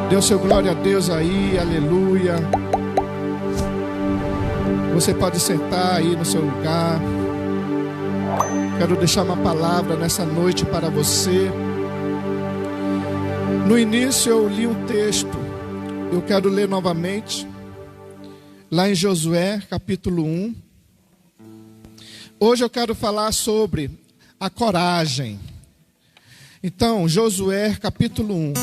Dê o seu glória a Deus aí, aleluia. Você pode sentar aí no seu lugar. Quero deixar uma palavra nessa noite para você. No início eu li um texto, eu quero ler novamente, lá em Josué, capítulo 1. Hoje eu quero falar sobre a coragem. Então, Josué, capítulo 1.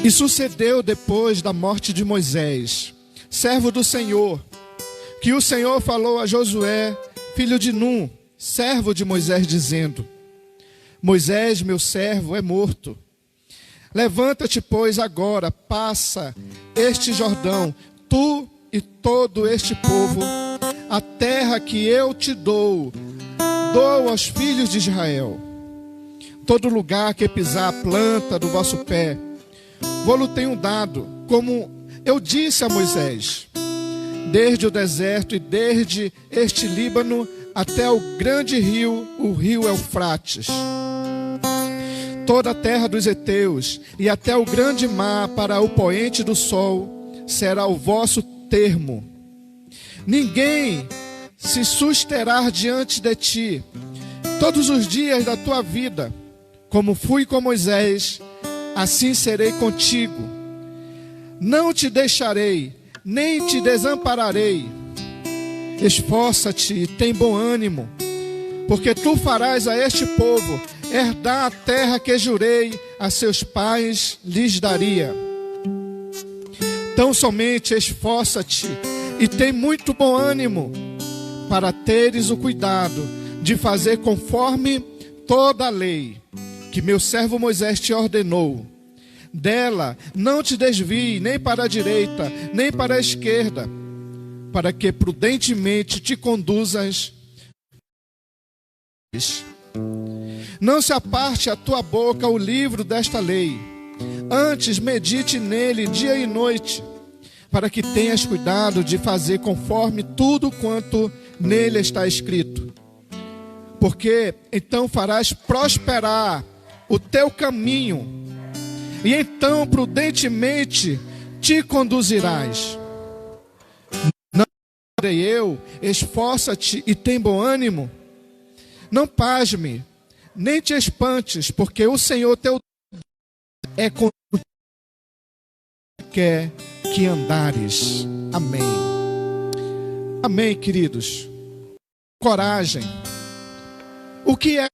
E sucedeu depois da morte de Moisés, servo do Senhor, que o Senhor falou a Josué, filho de Num, servo de Moisés, dizendo: Moisés, meu servo, é morto. Levanta-te, pois, agora, passa este Jordão, tu e todo este povo, a terra que eu te dou aos filhos de Israel. Todo lugar que pisar a planta do vosso pé, vou-lo tenho dado, como eu disse a Moisés, desde o deserto e desde este Líbano até o grande rio, o rio Eufrates. Toda a terra dos heteus e até o grande mar para o poente do sol será o vosso termo. Ninguém se susterá diante de ti todos os dias da tua vida. Como fui com Moisés, assim serei contigo. Não te deixarei, nem te desampararei. Esforça-te e tem bom ânimo, porque tu farás a este povo herdar a terra que jurei a seus pais lhes daria. Tão somente esforça-te e tem muito bom ânimo, para teres o cuidado de fazer conforme toda a lei que meu servo Moisés te ordenou. Dela não te desvie nem para a direita, nem para a esquerda, para que prudentemente te conduzas. Não se aparte a tua boca o livro desta lei, antes medite nele dia e noite, para que tenhas cuidado de fazer conforme tudo quanto nele está escrito. Porque então farás prosperar o teu caminho, e então prudentemente te conduzirás. Não direi eu, esforça-te e tem bom ânimo. Não pasme, nem te espantes, porque o Senhor teu Deus é contigo, quer que andares. Amém. Amém, queridos. Coragem. O que é?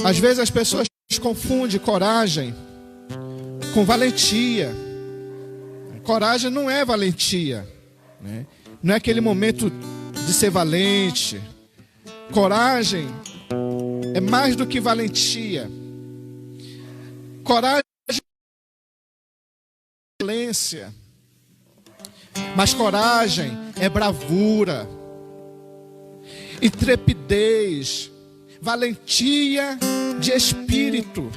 Às vezes as pessoas confundem coragem com valentia. Coragem não é valentia, né? Não é aquele momento de ser valente. Coragem é mais do que valentia. Coragem é violência, mas coragem é bravura, intrepidez, valentia de espírito,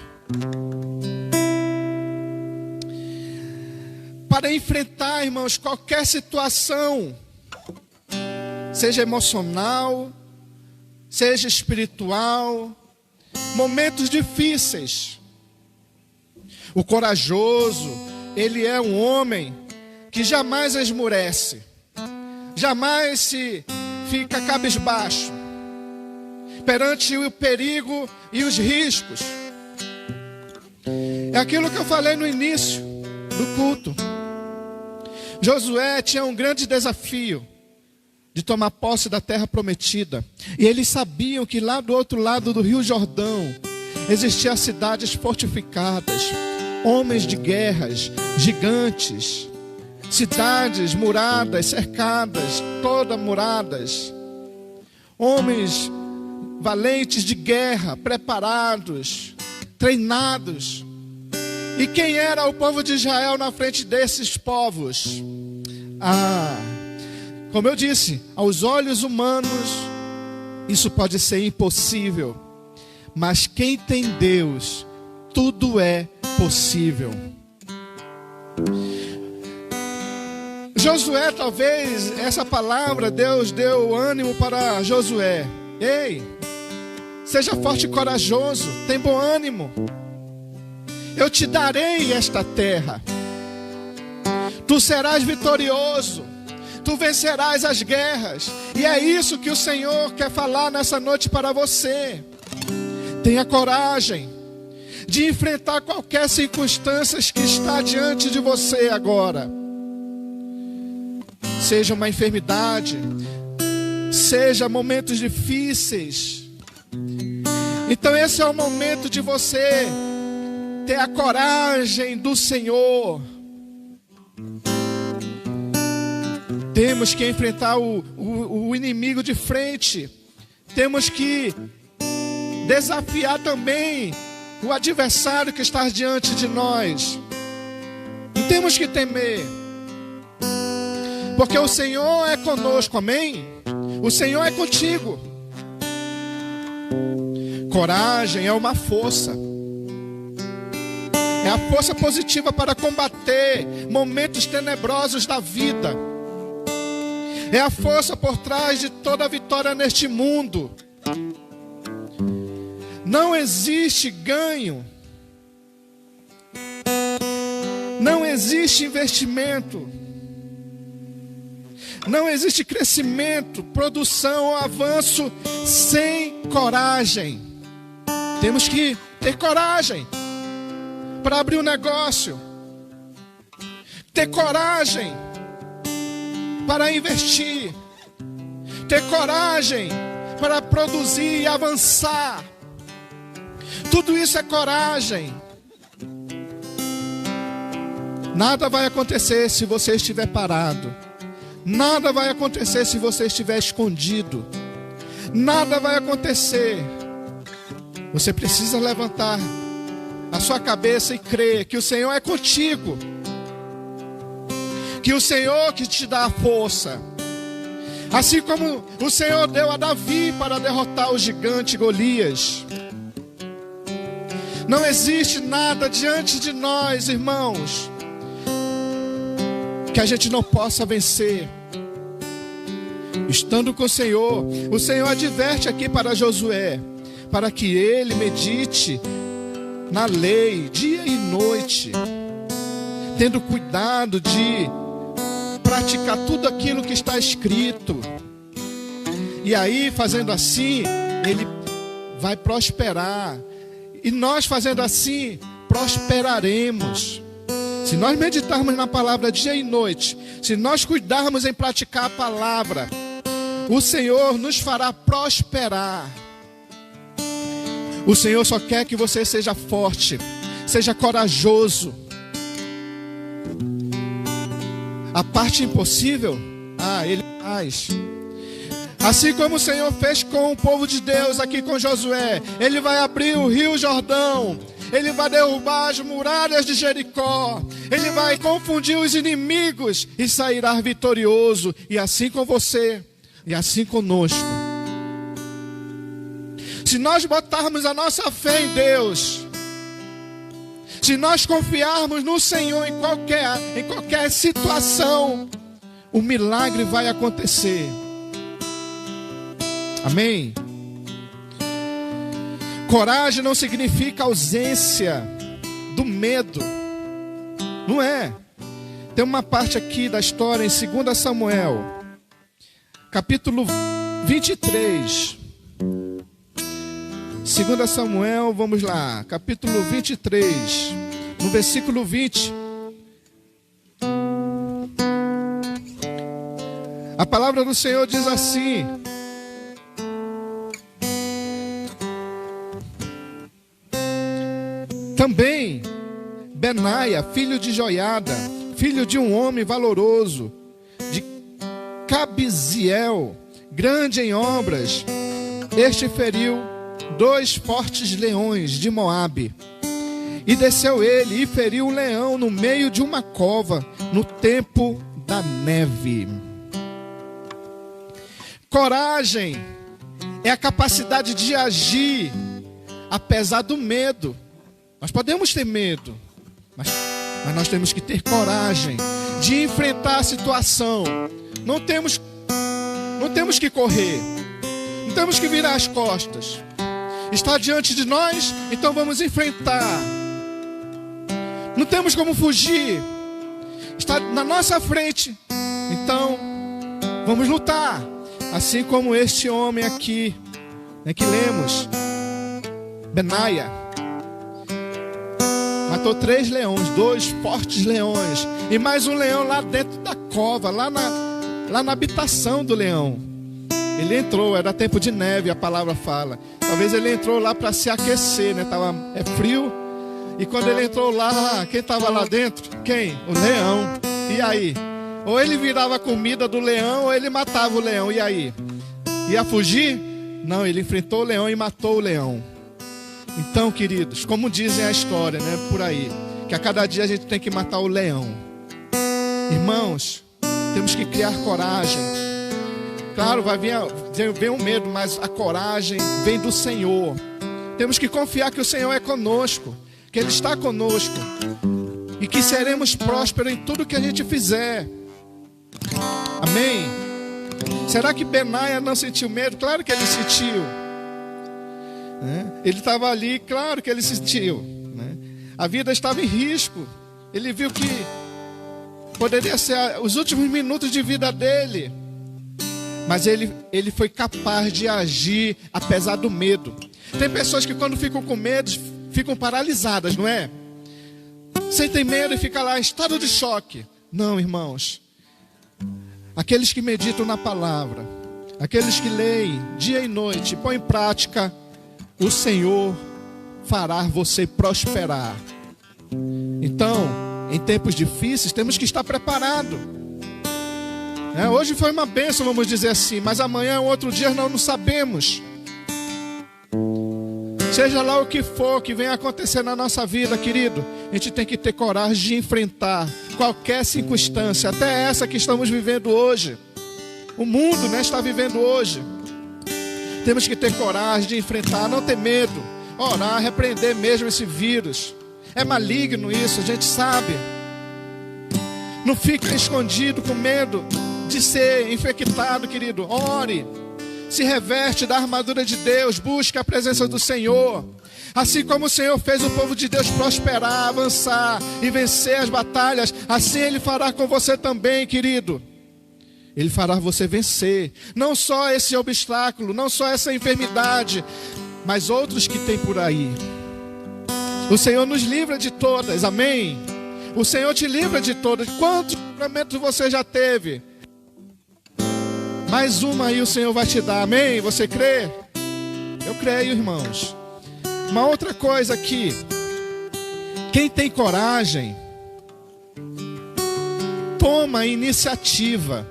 para enfrentar, irmãos, qualquer situação, seja emocional, seja espiritual, momentos difíceis. O corajoso, ele é um homem que jamais esmurece, jamais se fica cabisbaixo perante o perigo e os riscos. É aquilo que eu falei no início do culto. Josué tinha um grande desafio de tomar posse da terra prometida. E eles sabiam que lá do outro lado do Rio Jordão existiam cidades fortificadas, homens de guerras, gigantes, cidades muradas, cercadas, todas muradas, homens valentes de guerra, preparados, treinados. E quem era o povo de Israel na frente desses povos? Como eu disse, aos olhos humanos, isso pode ser impossível. Mas quem tem Deus, tudo é possível. Josué, talvez, essa palavra, Deus deu ânimo para Josué. Ei, Seja forte e corajoso, tem bom ânimo. Eu te darei esta terra. Tu serás vitorioso. Tu vencerás as guerras. E é isso que o Senhor quer falar nessa noite para você. Tenha coragem de enfrentar qualquer circunstância que está diante de você agora. Seja uma enfermidade, seja momentos difíceis. Então esse é o momento de você ter a coragem do Senhor. Temos que enfrentar o inimigo de frente. Temos que desafiar também o adversário que está diante de nós. Não temos que temer, porque o Senhor é conosco, amém? O Senhor é contigo. Coragem é uma força. É a força positiva para combater momentos tenebrosos da vida. É a força por trás de toda a vitória neste mundo. Não existe ganho. Não existe investimento. Não existe crescimento, produção ou avanço sem coragem. Temos que ter coragem para abrir um negócio. Ter coragem para investir. Ter coragem para produzir e avançar. Tudo isso é coragem. Nada vai acontecer se você estiver parado. Nada vai acontecer se você estiver escondido. Nada vai acontecer. Você precisa levantar a sua cabeça e crer que o Senhor é contigo. Que o Senhor que te dá a força. Assim como o Senhor deu a Davi para derrotar o gigante Golias. Não existe nada diante de nós, irmãos, que a gente não possa vencer. Estando com o Senhor adverte aqui para Josué, para que ele medite na lei, dia e noite, tendo cuidado de praticar tudo aquilo que está escrito. E aí, fazendo assim, ele vai prosperar. E nós, fazendo assim, prosperaremos. Se nós meditarmos na palavra dia e noite, se nós cuidarmos em praticar a palavra, o Senhor nos fará prosperar. O Senhor só quer que você seja forte, seja corajoso. A parte impossível, Ele faz. Assim como o Senhor fez com o povo de Deus aqui com Josué, Ele vai abrir o rio Jordão, Ele vai derrubar as muralhas de Jericó, Ele vai confundir os inimigos e sairá vitorioso. E assim com você, e assim conosco. Se nós botarmos a nossa fé em Deus, se nós confiarmos no Senhor em qualquer situação, o milagre vai acontecer. Amém? Coragem não significa ausência do medo. Não é. Tem uma parte aqui da história em 2 Samuel, capítulo 23. 2 Samuel, vamos lá, capítulo 23, no versículo 20. A palavra do Senhor diz assim: também Benaia, filho de Joiada, filho de um homem valoroso, de Cabiziel, grande em obras, este feriu 2 fortes leões de Moabe. E desceu ele e feriu um leão no meio de uma cova, no tempo da neve. Coragem é a capacidade de agir apesar do medo. Nós podemos ter medo, mas nós temos que ter coragem de enfrentar a situação. Não temos que correr, não temos que virar as costas. Está diante de nós, então vamos enfrentar. Não temos como fugir. Está na nossa frente, então vamos lutar. Assim como este homem aqui, né, que lemos, Benaia, matou 3 leões, 2 fortes leões, e mais um leão lá dentro da cova, lá na habitação do leão. Ele entrou, era tempo de neve, a palavra fala. Talvez ele entrou lá para se aquecer, né? É frio. E quando ele entrou lá, quem estava lá dentro? Quem? O leão. E aí? Ou ele virava a comida do leão, ou ele matava o leão. E aí? Ia fugir? Não, ele enfrentou o leão e matou o leão. Então, queridos, como dizem a história, né? Por aí, que a cada dia a gente tem que matar o leão. Irmãos, temos que criar coragem. Claro, vem o medo, mas a coragem vem do Senhor. Temos que confiar que o Senhor é conosco, que Ele está conosco, e que seremos prósperos em tudo que a gente fizer. Amém? Será que Benaia não sentiu medo? Claro que ele sentiu. Ele estava ali, claro que ele sentiu. A vida estava em risco. Ele viu que poderia ser os últimos minutos de vida dele. Mas ele foi capaz de agir apesar do medo. Tem pessoas que quando ficam com medo, ficam paralisadas, não é? Sentem medo e ficam lá em estado de choque. Não, irmãos. Aqueles que meditam na palavra, aqueles que leem dia e noite, põem em prática, o Senhor fará você prosperar. Então, em tempos difíceis, temos que estar preparados. Hoje foi uma bênção, vamos dizer assim, mas amanhã é um outro dia, nós não sabemos. Seja lá o que for que venha acontecer na nossa vida, querido, a gente tem que ter coragem de enfrentar qualquer circunstância, até essa que estamos vivendo hoje. O mundo, está vivendo hoje. Temos que ter coragem de enfrentar, não ter medo, orar, repreender mesmo esse vírus. É maligno isso, a gente sabe. Não fica escondido com medo de ser infectado, querido. Ore, se reveste da armadura de Deus, busque a presença do Senhor. Assim como o Senhor fez o povo de Deus prosperar, avançar e vencer as batalhas, assim Ele fará com você também, querido. Ele fará você vencer, não só esse obstáculo, não só essa enfermidade, mas outros que tem por aí. O Senhor nos livra de todas, amém? O Senhor te livra de todas. Quantos livramentos você já teve? Mais uma aí o Senhor vai te dar, amém? Você crê? Eu creio, irmãos. Uma outra coisa aqui, quem tem coragem, toma a iniciativa.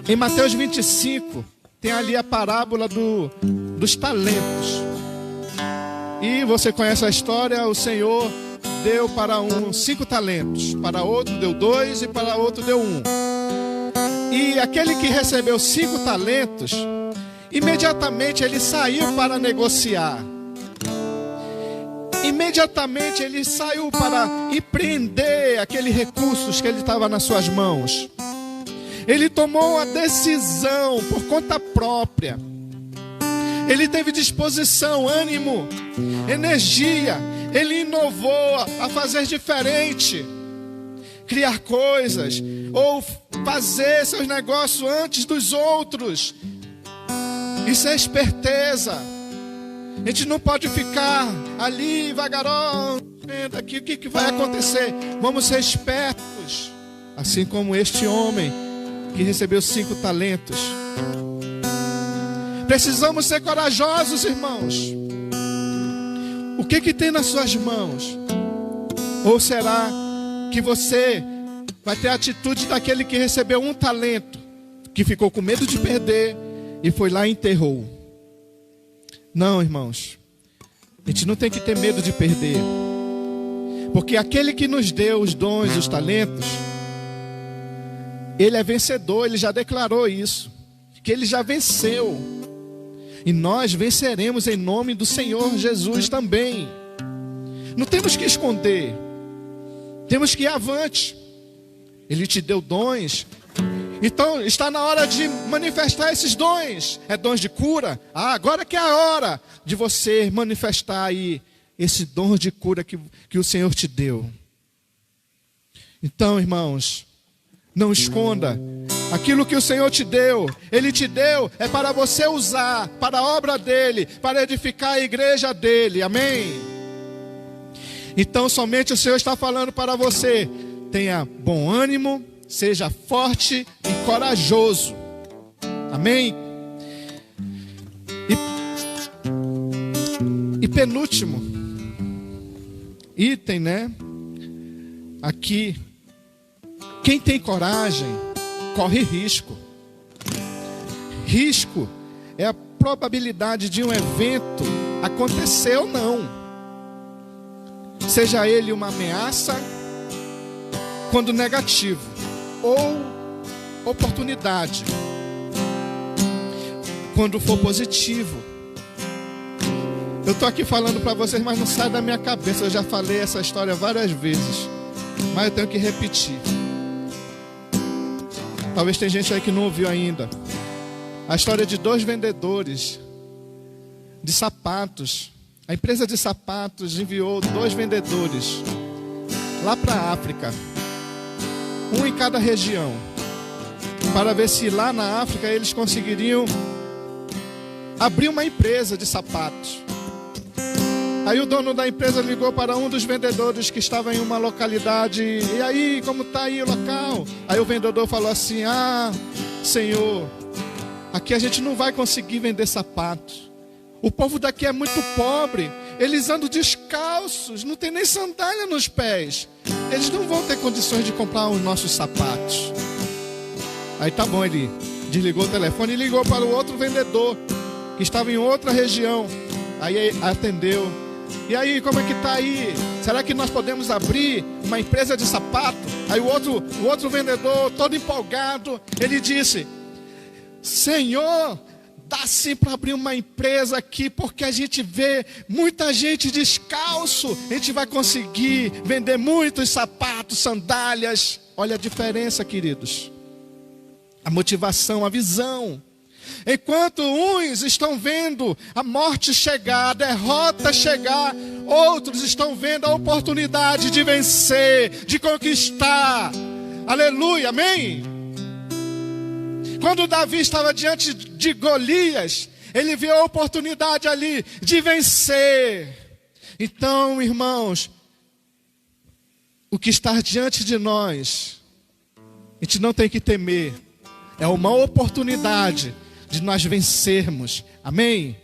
Em Mateus 25, tem ali a parábola dos talentos. E você conhece a história, o Senhor deu para um 5 talentos, para outro deu 2 e para outro deu 1. E aquele que recebeu 5 talentos, imediatamente ele saiu para negociar. Imediatamente ele saiu para empreender aqueles recursos que ele estava nas suas mãos. Ele tomou a decisão por conta própria. Ele teve disposição, ânimo, energia. Ele inovou a fazer diferente. Criar coisas ou fazer seus negócios antes dos outros. Isso é esperteza. A gente não pode ficar ali vagarão, vendo aqui o que vai acontecer. Vamos ser espertos, assim como este homem que recebeu 5 talentos. Precisamos ser corajosos, irmãos. O que tem nas suas mãos? Ou será que você vai ter a atitude daquele que recebeu 1 talento, que ficou com medo de perder e foi lá e enterrou? Não, irmãos. A gente não tem que ter medo de perder. Porque aquele que nos deu os dons e os talentos, ele é vencedor, ele já declarou isso, que ele já venceu. E nós venceremos em nome do Senhor Jesus também. Não temos que esconder. Temos que ir avante. Ele te deu dons. Então está na hora de manifestar esses dons. É dons de cura? Agora que é a hora de você manifestar aí esse dom de cura que o Senhor te deu. Então, irmãos, não esconda aquilo que o Senhor te deu. Ele te deu é para você usar para a obra dele, para edificar a igreja dele. Amém? Então somente o Senhor está falando para você: tenha bom ânimo, seja forte e corajoso. Amém? E penúltimo item, né? Aqui, quem tem coragem corre risco. Risco é a probabilidade de um evento acontecer ou não. Seja ele uma ameaça, quando negativo, ou oportunidade, quando for positivo. Eu estou aqui falando para vocês, mas não sai da minha cabeça. Eu já falei essa história várias vezes, mas eu tenho que repetir. Talvez tem gente aí que não ouviu ainda. A história de 2 vendedores de sapatos. A empresa de sapatos enviou 2 vendedores lá para a África, um em cada região, para ver se lá na África eles conseguiriam abrir uma empresa de sapatos. Aí o dono da empresa ligou para um dos vendedores que estava em uma localidade. E aí, como está aí o local? Aí o vendedor falou assim: senhor, aqui a gente não vai conseguir vender sapatos. O povo daqui é muito pobre. Eles andam descalços, não tem nem sandália nos pés. Eles não vão ter condições de comprar os nossos sapatos. Aí tá bom, ele desligou o telefone e ligou para o outro vendedor que estava em outra região. Aí atendeu. E aí, como é que tá aí? Será que nós podemos abrir uma empresa de sapato? Aí o outro vendedor, todo empolgado, ele disse: Senhor, dá sim para abrir uma empresa aqui, porque a gente vê muita gente descalço. A gente vai conseguir vender muitos sapatos, sandálias. Olha a diferença, queridos. A motivação, a visão. Enquanto uns estão vendo a morte chegar, a derrota chegar, outros estão vendo a oportunidade de vencer, de conquistar. Aleluia, amém? Quando Davi estava diante de Golias, ele viu a oportunidade ali de vencer. Então, irmãos, o que está diante de nós, a gente não tem que temer. É uma oportunidade de nós vencermos. Amém?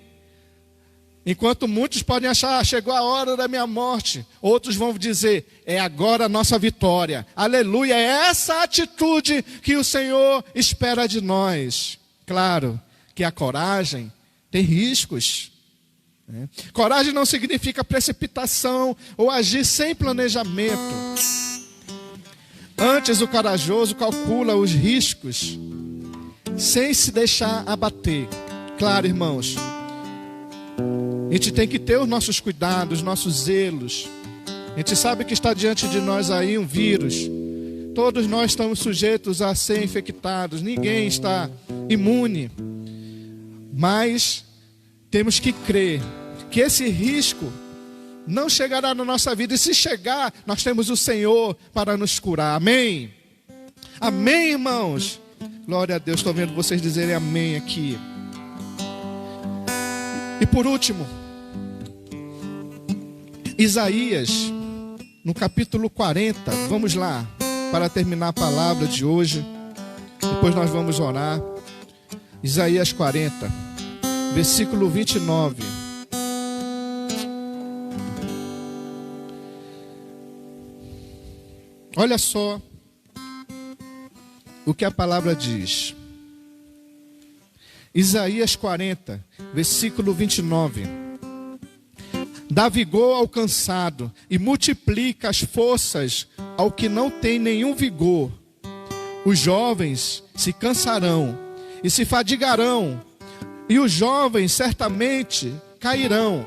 Enquanto muitos podem achar: chegou a hora da minha morte, outros vão dizer: é agora a nossa vitória. Aleluia, é essa atitude que o Senhor espera de nós. Claro que a coragem tem riscos, né? Coragem não significa precipitação ou agir sem planejamento. Antes, o corajoso calcula os riscos sem se deixar abater. Claro, irmãos, a gente tem que ter os nossos cuidados, os nossos zelos. A gente sabe que está diante de nós aí um vírus. Todos nós estamos sujeitos a ser infectados. Ninguém está imune. Mas temos que crer que esse risco não chegará na nossa vida. E se chegar, nós temos o Senhor para nos curar. Amém? Amém, irmãos? Glória a Deus, estou vendo vocês dizerem amém aqui. E por último, Isaías, no capítulo 40, vamos lá, para terminar a palavra de hoje. Depois nós vamos orar. Isaías 40, versículo 29. Olha só o que a palavra diz. Isaías 40, versículo 29. Dá vigor ao cansado e multiplica as forças ao que não tem nenhum vigor. Os jovens se cansarão e se fadigarão, e os jovens certamente cairão.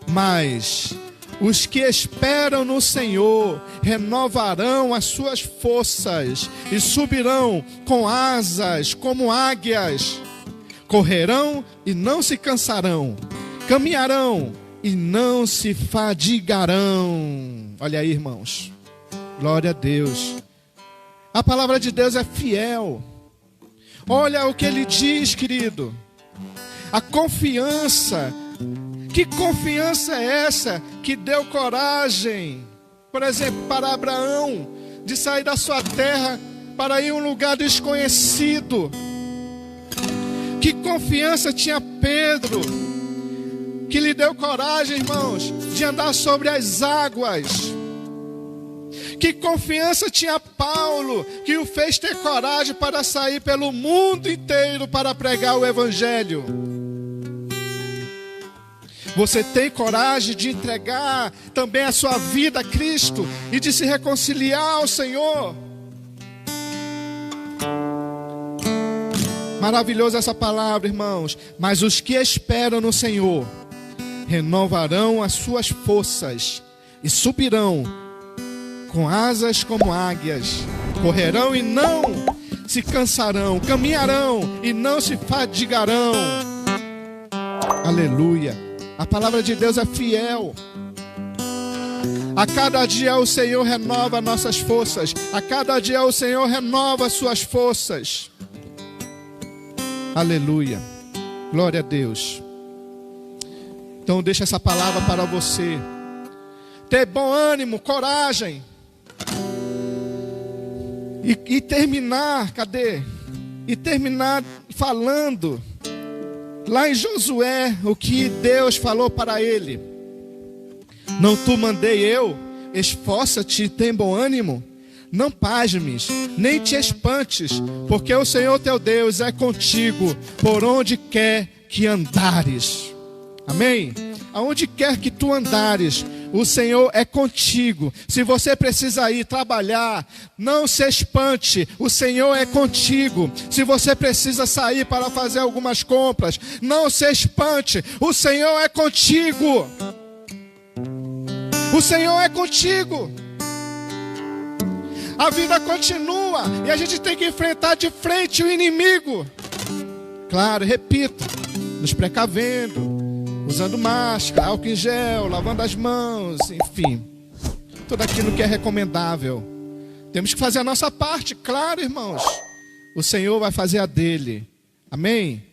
Mas Os que esperam no Senhor renovarão as suas forças e subirão com asas como águias. Correrão e não se cansarão, caminharão e não se fadigarão. Olha aí, irmãos. Glória a Deus. A palavra de Deus é fiel. Olha o que ele diz, querido. A confiança. Que confiança é essa que deu coragem, por exemplo, para Abraão, de sair da sua terra para ir a um lugar desconhecido? Que confiança tinha Pedro, que lhe deu coragem, irmãos, de andar sobre as águas? Que confiança tinha Paulo, que o fez ter coragem para sair pelo mundo inteiro para pregar o Evangelho? Você tem coragem de entregar também a sua vida a Cristo e de se reconciliar ao Senhor? Maravilhosa essa palavra, irmãos. Mas os que esperam no Senhor renovarão as suas forças e subirão com asas como águias. Correrão e não se cansarão, caminharão e não se fadigarão. Aleluia. A palavra de Deus é fiel. A cada dia o Senhor renova nossas forças. A cada dia o Senhor renova as suas forças. Aleluia. Glória a Deus. Então deixa essa palavra para você. Ter bom ânimo, coragem. E terminar, cadê? E terminar falando lá em Josué, o que Deus falou para ele. Não tu mandei eu? Esforça-te e tem bom ânimo. Não pasmes, nem te espantes, porque o Senhor teu Deus é contigo, por onde quer que andares. Amém? Aonde quer que tu andares, o Senhor é contigo. Se você precisa ir trabalhar, não se espante, o Senhor é contigo. Se você precisa sair para fazer algumas compras, não se espante, o Senhor é contigo. O Senhor é contigo. A vida continua e a gente tem que enfrentar de frente o inimigo. Claro, repito, nos precavendo, usando máscara, álcool em gel, lavando as mãos, enfim, tudo aquilo que é recomendável. Temos que fazer a nossa parte, claro, irmãos. O Senhor vai fazer a dele. Amém?